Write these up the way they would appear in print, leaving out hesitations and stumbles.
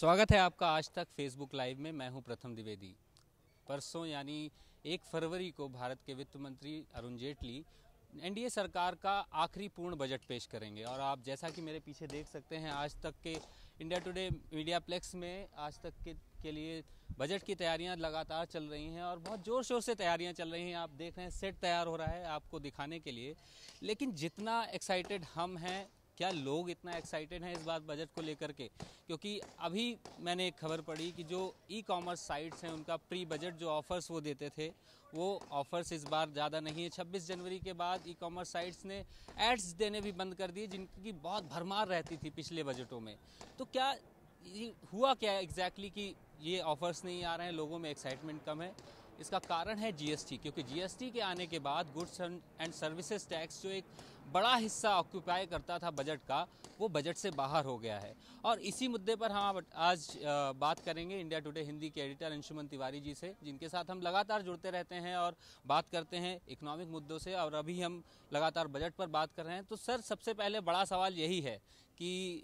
स्वागत है आपका आज तक फेसबुक लाइव में। मैं हूं प्रथम द्विवेदी। परसों यानी 1 फरवरी को भारत के वित्त मंत्री अरुण जेटली एनडीए सरकार का आखिरी पूर्ण बजट पेश करेंगे। और आप जैसा कि मेरे पीछे देख सकते हैं, आज तक के इंडिया टुडे मीडिया प्लेक्स में आज तक के लिए बजट की तैयारियां लगातार चल रही हैं और बहुत ज़ोर शोर से तैयारियां चल रही हैं। आप देख रहे हैं सेट तैयार हो रहा है आपको दिखाने के लिए। लेकिन जितना एक्साइटेड हम हैं, क्या लोग इतना एक्साइटेड हैं इस बार बजट को लेकर के? क्योंकि अभी मैंने एक खबर पढ़ी कि जो ई कॉमर्स साइट्स हैं उनका प्री बजट जो ऑफ़र्स वो देते थे, वो ऑफ़र्स इस बार ज़्यादा नहीं है। 26 जनवरी के बाद ई कॉमर्स साइट्स ने एड्स देने भी बंद कर दिए, जिनकी बहुत भरमार रहती थी पिछले बजटों में। तो क्या ये हुआ क्या एग्जैक्टली कि ये ऑफ़र्स नहीं आ रहे हैं, लोगों में एक्साइटमेंट कम है? इसका कारण है जीएसटी, क्योंकि जीएसटी के आने के बाद गुड्स एंड सर्विसेज टैक्स जो एक बड़ा हिस्सा ऑक्यूपाई करता था बजट का, वो बजट से बाहर हो गया है। और इसी मुद्दे पर हम आज बात करेंगे इंडिया टुडे हिंदी के एडिटर अंशुमन तिवारी जी से, जिनके साथ हम लगातार जुड़ते रहते हैं और बात करते हैं इकोनॉमिक मुद्दों से। और अभी हम लगातार बजट पर बात कर रहे हैं। तो सर, सबसे पहले बड़ा सवाल यही है कि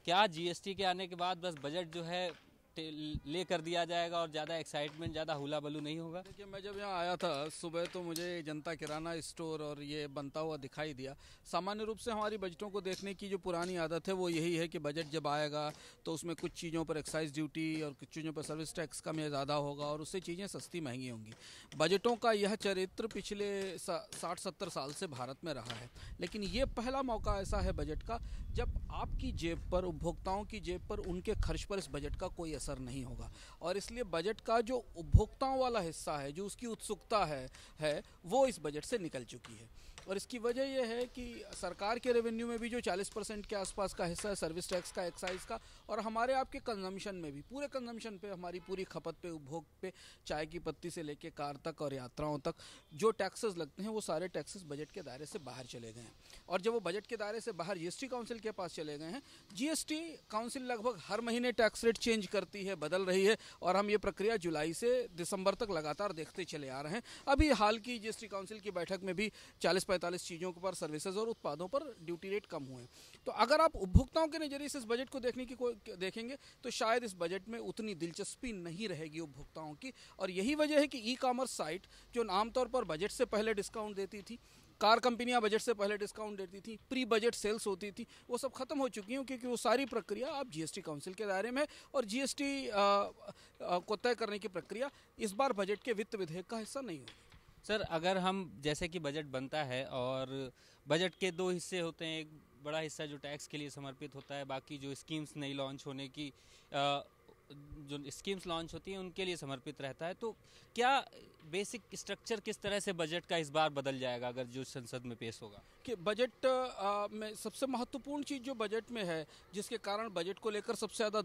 क्या जीएसटी के आने के बाद बस बजट जो है ले कर दिया जाएगा और ज़्यादा एक्साइटमेंट, ज़्यादा हुला बलू नहीं होगा? देखिए, मैं जब यहाँ आया था सुबह तो मुझे जनता किराना स्टोर और ये बनता हुआ दिखाई दिया। सामान्य रूप से हमारी बजटों को देखने की जो पुरानी आदत है वो यही है कि बजट जब आएगा तो उसमें कुछ चीज़ों पर एक्साइज ड्यूटी और कुछ चीज़ों पर सर्विस टैक्स कम या ज़्यादा होगा और उससे चीज़ें सस्ती महंगी होंगी। बजटों का यह चरित्र पिछले 60-70 साल से भारत में रहा है, लेकिन ये पहला मौका ऐसा है बजट का जब आपकी जेब पर, उपभोक्ताओं की जेब पर, उनके खर्च पर इस बजट का कोई असर नहीं होगा। और इसलिए बजट का जो उपभोक्ताओं वाला हिस्सा है, जो उसकी उत्सुकता है वो इस बजट से निकल चुकी है। और इसकी वजह यह है कि सरकार के रेवेन्यू में भी जो 40% के आसपास का हिस्सा है सर्विस टैक्स का, एक्साइज का, और हमारे आपके कंजम्पशन में भी, पूरे कंजम्पशन पे, हमारी पूरी खपत पे, उपभोग पे, चाय की पत्ती से लेके कार तक और यात्राओं तक जो टैक्सेस लगते हैं वो सारे टैक्सेस बजट के दायरे से बाहर चले गए हैं। और जब वो बजट के दायरे से बाहर जीएसटी काउंसिल के पास चले गए हैं, जीएसटी काउंसिल लगभग हर महीने टैक्स रेट चेंज करती है, बदल रही है। और हम ये प्रक्रिया जुलाई से दिसंबर तक लगातार देखते चले आ रहे हैं। अभी हाल की जीएसटी काउंसिल की बैठक में भी 40-45 चीज़ों पर, सर्विसेज और उत्पादों पर ड्यूटी रेट कम हुए। तो अगर आप उपभोक्ताओं के नज़रिए से इस बजट को देखेंगे तो शायद इस बजट में उतनी दिलचस्पी नहीं रहेगी उपभोक्ताओं की। और यही वजह है कि ई कॉमर्स साइट जो आमतौर पर बजट से पहले डिस्काउंट देती थी, कार कंपनियां बजट से पहले डिस्काउंट देती थी, प्री बजट सेल्स होती थी, वो सब खत्म हो चुकी हैं, क्योंकि वो सारी प्रक्रिया अब जीएसटी काउंसिल के दायरे में है। और जीएसटी को तय करने की प्रक्रिया इस बार बजट के वित्त विधेयक का हिस्सा नहीं होगी। सर, अगर हम जैसे कि बजट बनता है और बजट के 2 हिस्से होते हैं, एक बड़ा हिस्सा जो टैक्स के लिए समर्पित होता है, बाकी जो स्कीम्स नई लॉन्च होने की जो स्कीम्स लॉन्च होती हैं उनके लिए समर्पित रहता है। तो क्या बेसिक स्ट्रक्चर किस तरह से बजट का इस बार बदल जाएगा अगर जो संसद में पेश होगा? कि बजट में सबसे महत्वपूर्ण चीज़ जो बजट में है, जिसके कारण बजट को लेकर सबसे ज़्यादा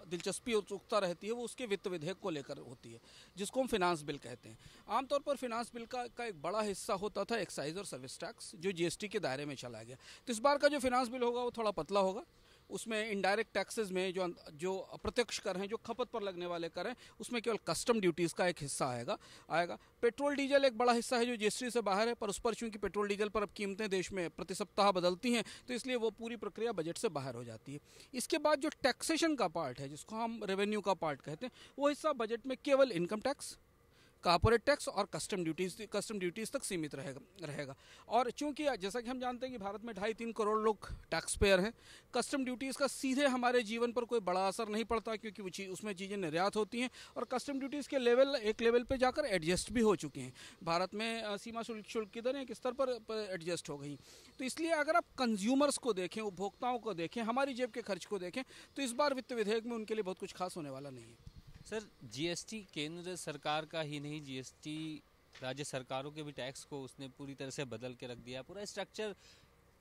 दिलचस्पी और उत्सुकता रहती है, वो उसके वित्त विधेयक को लेकर होती है, जिसको हम फिनांस बिल कहते हैं। आमतौर पर फिनांस बिल का एक बड़ा हिस्सा होता था एक्साइज और सर्विस टैक्स, जो जीएसटी के दायरे में चला गया। तो इस बार का जो फिनांस बिल होगा वो थोड़ा पतला होगा। उसमें इनडायरेक्ट टैक्सेस में जो अप्रत्यक्ष कर हैं, जो खपत पर लगने वाले कर हैं, उसमें केवल कस्टम ड्यूटीज़ का एक हिस्सा आएगा। पेट्रोल डीजल एक बड़ा हिस्सा है जो जीएसटी से बाहर है, पर उस पर चूंकि पेट्रोल डीजल पर अब कीमतें देश में प्रति सप्ताह बदलती हैं, तो इसलिए वो पूरी प्रक्रिया बजट से बाहर हो जाती है। इसके बाद जो टैक्सेशन का पार्ट है, जिसको हम रेवेन्यू का पार्ट कहते हैं, वो हिस्सा बजट में केवल इनकम टैक्स, कॉर्पोरेट टैक्स और कस्टम ड्यूटीज़ तक सीमित रहेगा। और चूंकि जैसा कि हम जानते हैं कि भारत में 2.5-3 करोड़ लोग टैक्स पेयर हैं, कस्टम ड्यूटीज़ का सीधे हमारे जीवन पर कोई बड़ा असर नहीं पड़ता, क्योंकि उसमें चीज़ें निर्यात होती हैं और कस्टम ड्यूटीज़ के एक लेवल पे जाकर एडजस्ट भी हो चुके हैं। भारत में सीमा शुल्क की दरें एक स्तर पर एडजस्ट हो गई। तो इसलिए अगर आप कंज्यूमर्स को देखें, उपभोक्ताओं को देखें, हमारी जेब के खर्च को देखें, तो इस बार वित्त विधेयक में उनके लिए बहुत कुछ खास होने वाला नहीं है। सर, जीएसटी केंद्र सरकार का ही नहीं, जीएसटी राज्य सरकारों के भी टैक्स को उसने पूरी तरह से बदल के रख दिया। पूरा स्ट्रक्चर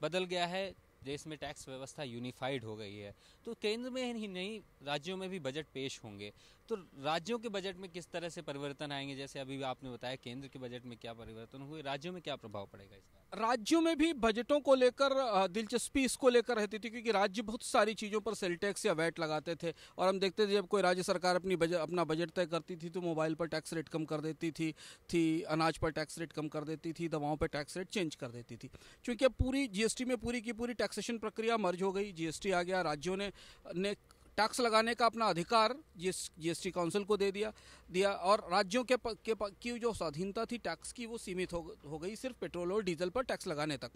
बदल गया है, देश में टैक्स व्यवस्था यूनिफाइड हो गई है। तो केंद्र में ही नहीं, राज्यों में भी बजट पेश होंगे। तो राज्यों के बजट में किस तरह से परिवर्तन आएंगे? जैसे अभी आपने बताया केंद्र के बजट में क्या परिवर्तन हुए, राज्यों में क्या प्रभाव पड़ेगा इसका? राज्यों में भी बजटों को लेकर दिलचस्पी इसको लेकर रहती थी, क्योंकि राज्य बहुत सारी चीज़ों पर सेल टैक्स या वैट लगाते थे। और हम देखते थे जब कोई राज्य सरकार अपना बजट तय करती थी तो मोबाइल पर टैक्स रेट कम कर देती थी, अनाज पर टैक्स रेट कम कर देती थी, दवाओं पर टैक्स रेट चेंज कर देती थी। क्योंकि अब पूरी जीएसटी में पूरी की पूरी टैक्सेशन प्रक्रिया मर्ज हो गई, जीएसटी आ गया, राज्यों ने टैक्स लगाने का अपना अधिकार जीएसटी काउंसिल को दे दिया और राज्यों की जो स्वाधीनता थी टैक्स की वो सीमित हो गई सिर्फ पेट्रोल और डीजल पर टैक्स लगाने तक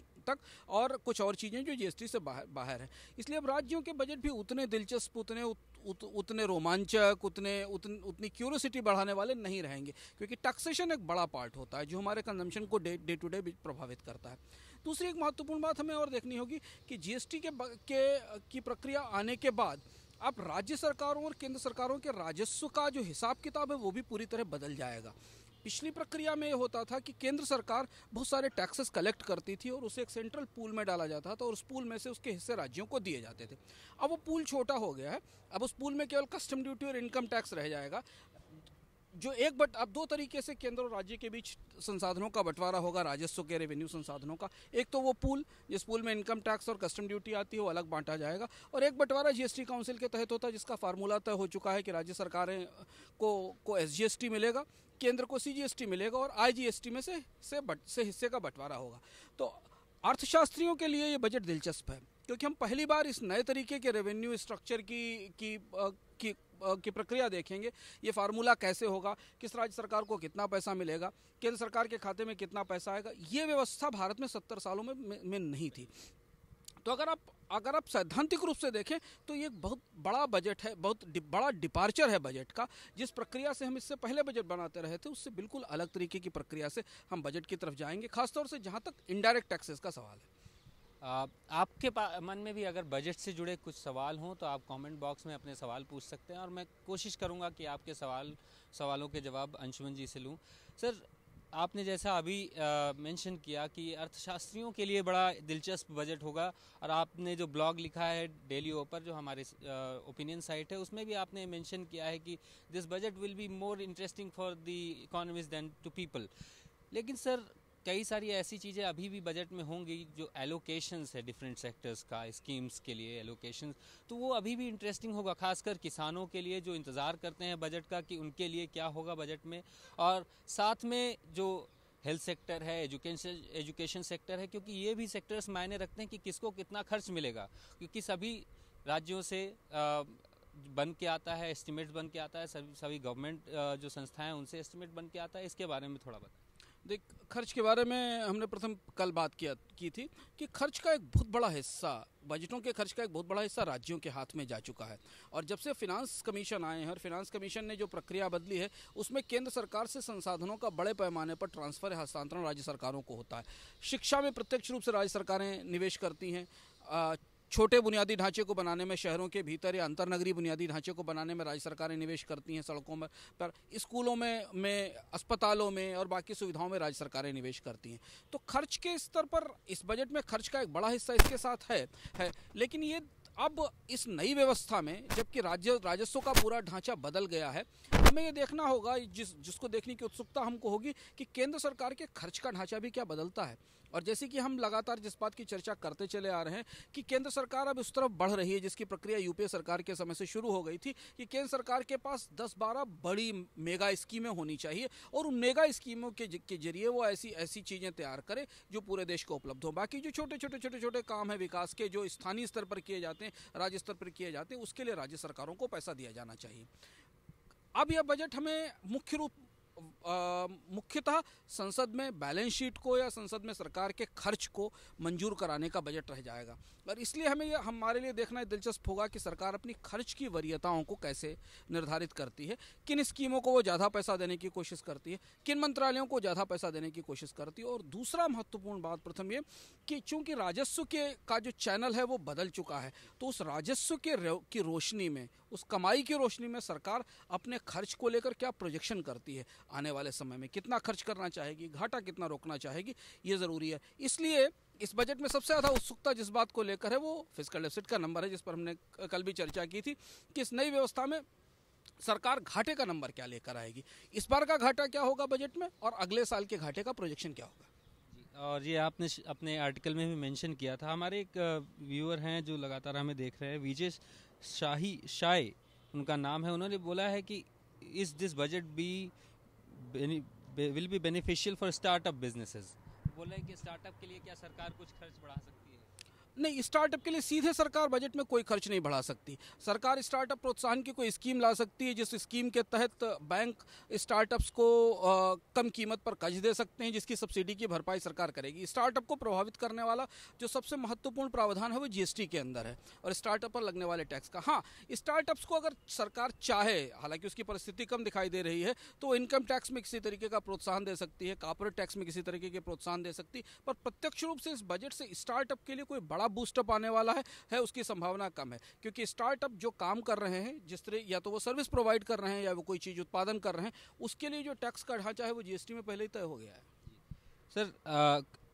और कुछ और चीज़ें जो जीएसटी से बाहर है। इसलिए अब राज्यों के बजट भी उतने दिलचस्प, उतने रोमांचक, उतनी क्यूरियोसिटी बढ़ाने वाले नहीं रहेंगे, क्योंकि टैक्सेशन एक बड़ा पार्ट होता है जो हमारे कंजम्पशन को डे टू डे प्रभावित करता है। दूसरी एक महत्वपूर्ण बात हमें और देखनी होगी कि जीएसटी की प्रक्रिया आने के बाद अब राज्य सरकारों और केंद्र सरकारों के राजस्व का जो हिसाब किताब है वो भी पूरी तरह बदल जाएगा। पिछली प्रक्रिया में ये होता था कि केंद्र सरकार बहुत सारे टैक्सेस कलेक्ट करती थी और उसे एक सेंट्रल पूल में डाला जाता था और उस पूल में से उसके हिस्से राज्यों को दिए जाते थे। अब वो पूल छोटा हो गया है, अब उस पूल में केवल कस्टम ड्यूटी और इनकम टैक्स रह जाएगा। जो अब दो तरीके से केंद्र और राज्य के बीच संसाधनों का बंटवारा होगा, राजस्व के रेवेन्यू संसाधनों का। एक तो वो पूल जिस पूल में इनकम टैक्स और कस्टम ड्यूटी आती है वो अलग बांटा जाएगा, और एक बंटवारा जीएसटी काउंसिल के तहत होता है जिसका फार्मूला तय हो चुका है कि राज्य सरकारें को एसजीएसटी मिलेगा, केंद्र को सीजीएसटी मिलेगा और आईजीएसटी में से हिस्से का बंटवारा होगा। तो अर्थशास्त्रियों के लिए ये बजट दिलचस्प है, क्योंकि हम पहली बार इस नए तरीके के रेवेन्यू स्ट्रक्चर की प्रक्रिया देखेंगे। ये फार्मूला कैसे होगा, किस राज्य सरकार को कितना पैसा मिलेगा, केंद्र सरकार के खाते में कितना पैसा आएगा, ये व्यवस्था भारत में 70 सालों में नहीं थी। तो अगर आप सैद्धांतिक रूप से देखें तो ये बहुत बड़ा बजट है, बहुत बड़ा डिपार्चर है बजट का। जिस प्रक्रिया से हम इससे पहले बजट बनाते रहे थे उससे बिल्कुल अलग तरीके की प्रक्रिया से हम बजट की तरफ जाएंगे, खासतौर से जहाँ तक इनडायरेक्ट टैक्सेस का सवाल है। आपके मन में भी अगर बजट से जुड़े कुछ सवाल हों तो आप कमेंट बॉक्स में अपने सवाल पूछ सकते हैं और मैं कोशिश करूंगा कि आपके सवालों के जवाब अंशुमन जी से लूं। सर, आपने जैसा अभी मेंशन किया कि अर्थशास्त्रियों के लिए बड़ा दिलचस्प बजट होगा, और आपने जो ब्लॉग लिखा है डेली ओपर जो हमारे ओपिनियन साइट है उसमें भी आपने मेंशन किया है कि this budget will be more interesting for the economist than to people. लेकिन सर, कई सारी ऐसी चीज़ें अभी भी बजट में होंगी जो एलोकेशंस है डिफरेंट सेक्टर्स का, स्कीम्स के लिए एलोकेशंस, तो वो अभी भी इंटरेस्टिंग होगा, खासकर किसानों के लिए जो इंतज़ार करते हैं बजट का कि उनके लिए क्या होगा बजट में। और साथ में जो हेल्थ सेक्टर है, एजुकेशन सेक्टर है, क्योंकि ये भी सेक्टर्स मायने रखते हैं कि किसको कितना खर्च मिलेगा, क्योंकि सभी राज्यों से बन के आता है, एस्टिमेट्स बन के आता है, सभी गवर्नमेंट जो संस्थाएं हैं उनसे एस्टिमेट बन के आता है। इसके बारे में थोड़ा बताएं। देख, खर्च के बारे में हमने प्रथम कल बात की थी कि खर्च का एक बहुत बड़ा हिस्सा, बजटों के खर्च का एक बहुत बड़ा हिस्सा राज्यों के हाथ में जा चुका है। और जब से फिनांस कमीशन आए हैं और फिनांस कमीशन ने जो प्रक्रिया बदली है उसमें केंद्र सरकार से संसाधनों का बड़े पैमाने पर ट्रांसफर या हस्तांतरण राज्य सरकारों को होता है। शिक्षा में प्रत्यक्ष रूप से राज्य सरकारें निवेश करती हैं, छोटे बुनियादी ढांचे को बनाने में, शहरों के भीतर या अंतरनगरीय बुनियादी ढांचे को बनाने में राज्य सरकारें निवेश करती हैं, सड़कों में पर, स्कूलों में अस्पतालों में और बाकी सुविधाओं में राज्य सरकारें निवेश करती हैं। तो खर्च के स्तर पर इस बजट में खर्च का एक बड़ा हिस्सा इसके साथ है। लेकिन ये अब इस नई व्यवस्था में जबकि राजस्व का पूरा ढांचा बदल गया है, हमें ये देखना होगा, जिसको देखने की उत्सुकता हमको होगी कि केंद्र सरकार के खर्च का ढांचा भी क्या बदलता है। और जैसे कि हम लगातार जिस बात की चर्चा करते चले आ रहे हैं कि केंद्र सरकार अब उस तरफ बढ़ रही है जिसकी प्रक्रिया यूपीए सरकार के समय से शुरू हो गई थी कि केंद्र सरकार के पास 10-12 बड़ी मेगा स्कीमें होनी चाहिए और उन मेगा स्कीमों के जरिए वो ऐसी चीज़ें तैयार करे जो पूरे देश को उपलब्ध हो। बाकी जो छोटे काम है विकास के, जो स्थानीय स्तर पर किए जाते हैं, राज्य स्तर पर किए जाते हैं, उसके लिए राज्य सरकारों को पैसा दिया जाना चाहिए। अब यह बजट हमें मुख्यतः संसद में बैलेंस शीट को या संसद में सरकार के खर्च को मंजूर कराने का बजट रह जाएगा, और इसलिए हमारे लिए देखना दिलचस्प होगा कि सरकार अपनी खर्च की वरीयताओं को कैसे निर्धारित करती है, किन स्कीमों को वो ज़्यादा पैसा देने की कोशिश करती है, किन मंत्रालयों को ज़्यादा पैसा देने की कोशिश करती है। और दूसरा महत्वपूर्ण बात प्रथम ये कि चूंकि राजस्व का जो चैनल है वो बदल चुका है, तो उस राजस्व की रोशनी में, उस कमाई की रोशनी में सरकार अपने खर्च को लेकर क्या प्रोजेक्शन करती है, आने वाले समय में कितना खर्च करना चाहेगी, घाटा कितना रोकना चाहेगी, ये ज़रूरी है। इसलिए इस बजट में सबसे ज़्यादा उत्सुकता जिस बात को लेकर है वो फिस्कल डेफिसिट का नंबर है, जिस पर हमने कल भी चर्चा की थी कि इस नई व्यवस्था में सरकार घाटे का नंबर क्या लेकर आएगी, इस बार का घाटा क्या होगा बजट में और अगले साल के घाटे का प्रोजेक्शन क्या होगा। और ये आपने अपने आर्टिकल में भी मेंशन किया था। हमारे एक व्यूअर हैं जो लगातार हमें देख रहे हैं, विजय शाही उनका नाम है, उन्होंने बोला है कि इस this budget will be beneficial for startup businesses. बोल रहे हैं कि स्टार्टअप के लिए क्या सरकार कुछ खर्च बढ़ा सकती है? नहीं, स्टार्टअप के लिए सीधे सरकार बजट में कोई खर्च नहीं बढ़ा सकती। सरकार स्टार्टअप प्रोत्साहन की कोई स्कीम ला सकती है, जिस स्कीम के तहत बैंक स्टार्टअप्स को कम कीमत पर कर्ज दे सकते हैं, जिसकी सब्सिडी की भरपाई सरकार करेगी। स्टार्टअप को प्रभावित करने वाला जो सबसे महत्वपूर्ण प्रावधान है वो जीएसटी के अंदर है और स्टार्टअप पर लगने वाले टैक्स का। हाँ, स्टार्टअप्स को अगर सरकार चाहे, हालांकि उसकी परिस्थिति कम दिखाई दे रही है, तो इनकम टैक्स में किसी तरीके का प्रोत्साहन दे सकती है, कॉर्पोरेट टैक्स में किसी तरीके के प्रोत्साहन दे सकती है, पर प्रत्यक्ष रूप से इस बजट से स्टार्टअप के लिए कोई बड़ा बूस्टअप आने वाला है उसकी संभावना कम है। क्योंकि स्टार्टअप जो काम कर रहे हैं, जिस तरह या तो वो सर्विस प्रोवाइड कर रहे हैं या वो कोई चीज़ उत्पादन कर रहे हैं, उसके लिए जो टैक्स का ढांचा है वो जीएसटी में पहले ही तय हो गया है। सर,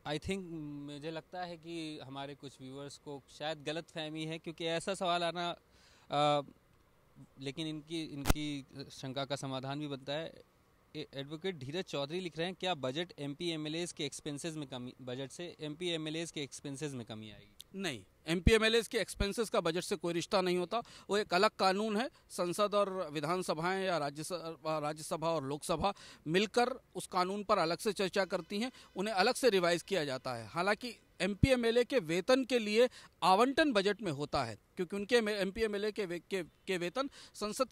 आई थिंक मुझे लगता है कि हमारे कुछ व्यूअर्स को शायद गलत फहमी है, क्योंकि ऐसा सवाल आना लेकिन इनकी शंका का समाधान भी बनता है। एडवोकेट धीरज चौधरी लिख रहे हैं, क्या बजट एमपी एमएलएज के एक्सपेंसेस में कमी, बजट से एमपी एमएलएज के एक्सपेंसेस में कमी आएगी? नहीं, एमपी एमएलएज के एक्सपेंसेस का बजट से कोई रिश्ता नहीं होता। वो एक अलग कानून है। संसद और विधानसभाएं या राज्यसभा और लोकसभा मिलकर उस कानून पर अलग से चर्चा करती हैं, उन्हें अलग से रिवाइज किया जाता है। हालांकि एमपी एमएलए के वेतन के लिए आवंटन बजट में होता है, क्योंकि उनके एमपी एमएलए के वेतन संसद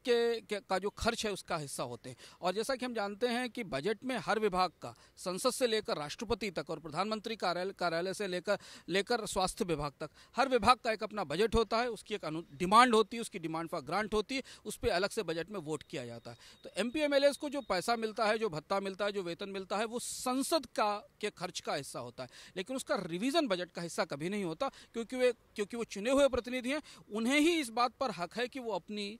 का जो खर्च है उसका हिस्सा होते हैं। और जैसा कि हम जानते हैं कि बजट में हर विभाग का, संसद से लेकर राष्ट्रपति तक और प्रधानमंत्री कार्यालय से लेकर स्वास्थ्य विभाग तक, हर विभाग का एक अपना बजट होता है, उसकी एक डिमांड होती है, उसकी डिमांड फॉर ग्रांट होती है, उस पर अलग से बजट में वोट किया जाता है। तो एमपी एमएलएज को जो पैसा मिलता है, जो भत्ता मिलता है, जो वेतन मिलता है, वो संसद के खर्च का हिस्सा होता है, लेकिन उसका रिवीजन बजट का हिस्सा कभी नहीं होता, क्योंकि वो चुने हुए प्रतिनिधि हैं। उन्हें ही इस बात पर हक है कि वो अपनी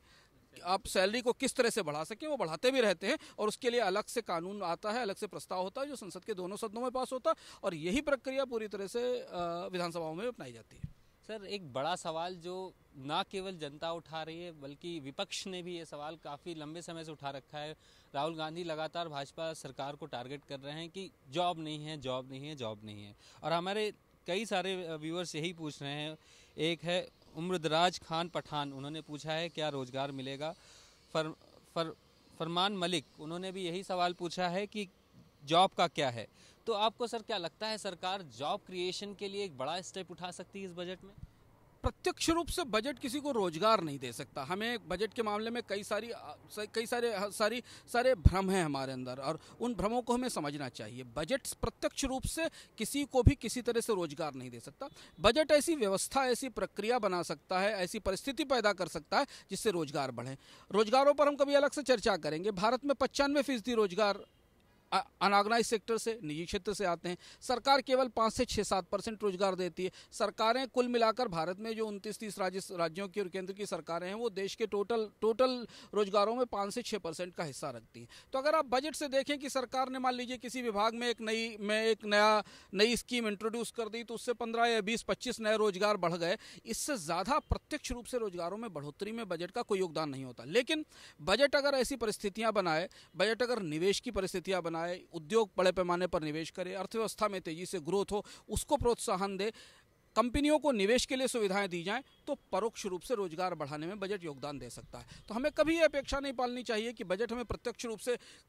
आप सैलरी को किस तरह से बढ़ा सकें। वो बढ़ाते भी रहते हैं और उसके लिए अलग से कानून आता है, अलग से प्रस्ताव होता है, जो संसद के दोनों सदनों में पास होता है, और यही प्रक्रिया पूरी तरह से विधानसभाओं में अपनाई जाती है। सर, एक बड़ा सवाल जो ना केवल जनता उठा रही है, बल्कि विपक्ष ने भी ये सवाल काफ़ी लंबे समय से उठा रखा है। राहुल गांधी लगातार भाजपा सरकार को टारगेट कर रहे हैं कि जॉब नहीं है, जॉब नहीं है, जॉब नहीं है। और हमारे कई सारे व्यूअर्स यही पूछ रहे हैं। एक है उम्रदराज खान पठान, उन्होंने पूछा है क्या रोज़गार मिलेगा। फरमान मलिक, उन्होंने भी यही सवाल पूछा है कि जॉब का क्या है। तो आपको सर क्या लगता है, सरकार जॉब क्रिएशन के लिए एक बड़ा स्टेप उठा सकती है इस बजट में? प्रत्यक्ष रूप से बजट किसी को रोजगार नहीं दे सकता। हमें बजट के मामले में कई सारे भ्रम हैं हमारे अंदर, और उन भ्रमों को हमें समझना चाहिए। बजट प्रत्यक्ष रूप से किसी को भी किसी तरह से रोजगार नहीं दे सकता। बजट ऐसी व्यवस्था, ऐसी प्रक्रिया बना सकता है, ऐसी परिस्थिति पैदा कर सकता है जिससे रोजगार बढ़े। रोजगारों पर हम कभी अलग से चर्चा करेंगे। भारत में 95% रोजगार अनऑर्गेनाइज सेक्टर से, निजी क्षेत्र से आते हैं। सरकार केवल 5 से 6-7% रोजगार देती है। सरकारें कुल मिलाकर भारत में जो 29-30 राज्यों की और केंद्र की सरकारें हैं, वो देश के टोटल रोजगारों में 5 से 6% का हिस्सा रखती हैं। तो अगर आप बजट से देखें कि सरकार ने मान लीजिए किसी विभाग में एक नई स्कीम इंट्रोड्यूस कर दी, तो उससे 15 या 20-25 नए रोजगार बढ़ गए। इससे ज़्यादा प्रत्यक्ष रूप से रोजगारों में बढ़ोतरी में बजट का कोई योगदान नहीं होता। लेकिन बजट अगर ऐसी परिस्थितियाँ बनाए, बजट अगर निवेश की परिस्थितियाँ बनाए, उद्योग बड़े पैमाने पर निवेश करे, अर्थव्यवस्था में तेजी से ग्रोथ हो, उसको प्रोत्साहन दे, कंपनियों को निवेश के लिए सुविधाएं दी जाएं, तो परोक्ष रूप से रोजगार बढ़ाने में बजट योगदान दे सकता है। तो हमें कभी ये अपेक्षा नहीं पालनी चाहिए कि बजट हमें प्रत्यक्ष रूप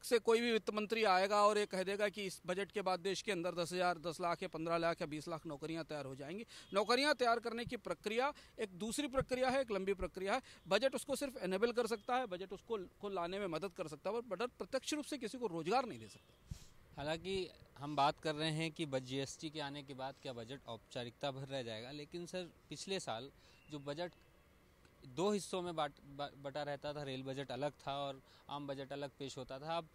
से कोई भी वित्त मंत्री आएगा और ये कह देगा कि इस बजट के बाद देश के अंदर 10 लाख या 15 लाख या 20 लाख नौकरियां तैयार हो जाएंगी। नौकरियां तैयार करने की प्रक्रिया एक दूसरी प्रक्रिया है, एक लंबी प्रक्रिया है। बजट उसको सिर्फ एनेबल कर सकता है, बजट उसको लाने में मदद कर सकता है, और बजट प्रत्यक्ष रूप से किसी को रोजगार नहीं दे सकता। हालांकि हम बात कर रहे हैं कि जीएसटी के आने के बाद क्या बजट औपचारिकता भर रह जाएगा, लेकिन सर पिछले साल जो बजट 2 हिस्सों में बटा रहता था, रेल बजट अलग था और आम बजट अलग पेश होता था, अब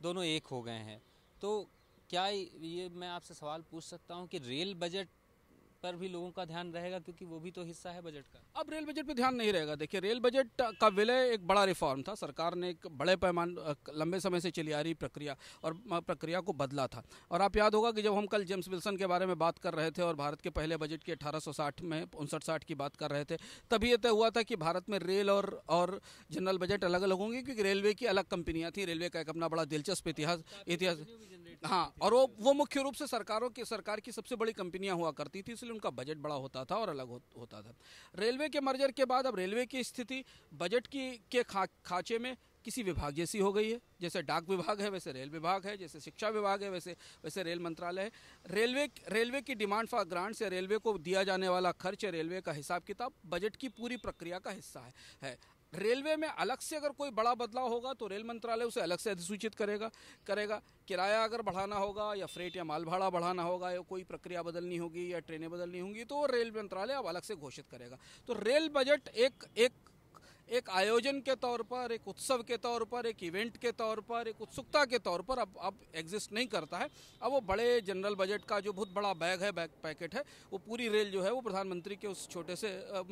दोनों एक हो गए हैं। तो क्या ये मैं आपसे सवाल पूछ सकता हूं कि रेल बजट पर भी लोगों का ध्यान रहेगा, क्योंकि वो भी तो हिस्सा है बजट का? अब रेल बजट पे ध्यान नहीं रहेगा। देखिए, रेल बजट का विलय एक बड़ा रिफॉर्म था। सरकार ने एक बड़े पैमाने लंबे समय से चली आ रही प्रक्रिया को बदला था। और आप याद होगा कि जब हम कल जेम्स विल्सन के बारे में बात कर रहे थे और भारत के पहले बजट की 1860 में 59-60 की बात कर रहे थे, तभी ये तय हुआ था कि भारत में रेल और जनरल बजट अलग अलग होंगे, क्योंकि रेलवे की अलग कंपनियां थी। रेलवे का एक अपना बड़ा दिलचस्प इतिहास हाँ, और वो मुख्य रूप से सरकार की सबसे बड़ी कंपनियां हुआ करती थी, इसलिए उनका बजट बड़ा होता था और अलग होता था। रेलवे के मर्जर के बाद अब रेलवे की स्थिति बजट के खाचे में किसी विभाग जैसी हो गई है। जैसे डाक विभाग है वैसे रेल विभाग है, जैसे शिक्षा विभाग है वैसे रेल मंत्रालय है। रेलवे की डिमांड फॉर ग्रांट्स या रेलवे को दिया जाने वाला खर्च या रेलवे का हिसाब किताब बजट की पूरी प्रक्रिया का हिस्सा है। रेलवे में अलग से अगर कोई बड़ा बदलाव होगा तो रेल मंत्रालय उसे अलग से अधिसूचित करेगा। किराया अगर बढ़ाना होगा या फ्रेट या माल भाड़ा बढ़ाना होगा या कोई प्रक्रिया बदलनी होगी या ट्रेनें बदलनी होंगी तो रेल मंत्रालय अब अलग से घोषित करेगा। तो रेल बजट एक आयोजन के तौर पर, एक उत्सव के तौर पर, एक इवेंट के तौर पर, एक उत्सुकता के तौर पर अब एग्जिस्ट नहीं करता है। अब वो बड़े जनरल बजट का जो बहुत बड़ा पैकेट है, वो पूरी रेल जो है वो प्रधानमंत्री के उस छोटे से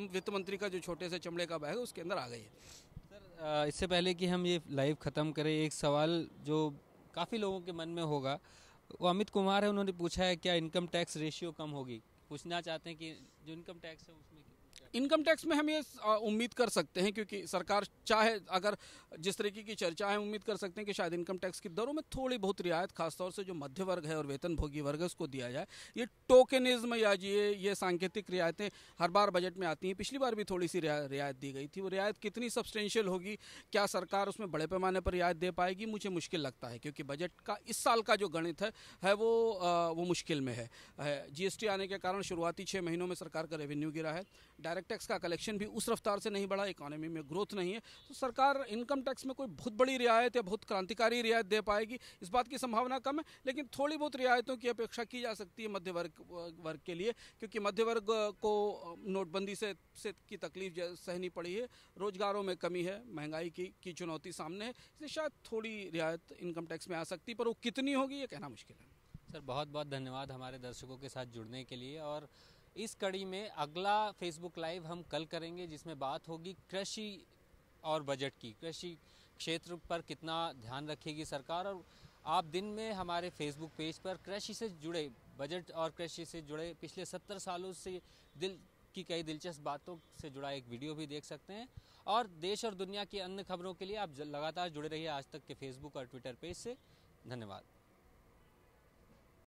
वित्त मंत्री का जो छोटे से चमड़े का बैग है उसके अंदर आ गई है। सर, इससे पहले कि हम ये लाइव ख़त्म करें, एक सवाल जो काफ़ी लोगों के मन में होगा, वो अमित कुमार है, उन्होंने पूछा है क्या इनकम टैक्स रेशियो कम होगी। पूछना चाहते हैं कि जो इनकम टैक्स है उसमें इनकम टैक्स में हम ये उम्मीद कर सकते हैं, क्योंकि सरकार चाहे, अगर जिस तरीके की चर्चा है, उम्मीद कर सकते हैं कि शायद इनकम टैक्स की दरों में थोड़ी बहुत रियायत, खासतौर से जो मध्य वर्ग है और वेतन भोगी वर्ग है उसको दिया जाए। ये टोकनिज्म या ये सांकेतिक रियायतें हर बार बजट में आती हैं। पिछली बार भी थोड़ी सी रियायत दी गई थी। वो रियायत कितनी सब्सटेंशियल होगी, क्या सरकार उसमें बड़े पैमाने पर रियायत दे पाएगी, मुझे मुश्किल लगता है, क्योंकि बजट का इस साल का जो गणित है वो मुश्किल में है। GST आने के कारण शुरुआती 6 महीनों में सरकार का रेवेन्यू गिरा है। डायरेक्ट टैक्स का कलेक्शन भी उस रफ्तार से नहीं बढ़ा, इकोनॉमी में ग्रोथ नहीं है, तो सरकार इनकम टैक्स में कोई बहुत बड़ी रियायत या बहुत क्रांतिकारी रियायत दे पाएगी, इस बात की संभावना कम है। लेकिन थोड़ी बहुत रियायतों की अपेक्षा की जा सकती है मध्य वर्ग के लिए, क्योंकि मध्य वर्ग को नोटबंदी से की तकलीफ सहनी पड़ी है, रोजगारों में कमी है, महंगाई की चुनौती सामने है, इसलिए शायद थोड़ी रियायत इनकम टैक्स में आ सकती है, पर वो कितनी होगी ये कहना मुश्किल है। सर, बहुत बहुत धन्यवाद हमारे दर्शकों के साथ जुड़ने के लिए। और इस कड़ी में अगला फेसबुक लाइव हम कल करेंगे, जिसमें बात होगी कृषि और बजट की। कृषि क्षेत्र पर कितना ध्यान रखेगी सरकार, और आप दिन में हमारे फेसबुक पेज पर कृषि से जुड़े, बजट और कृषि से जुड़े पिछले 70 सालों से कई दिलचस्प बातों से जुड़ा एक वीडियो भी देख सकते हैं। और देश और दुनिया की अन्य खबरों के लिए आप लगातार जुड़े रहिए आज तक के फेसबुक और ट्विटर पेज से। धन्यवाद।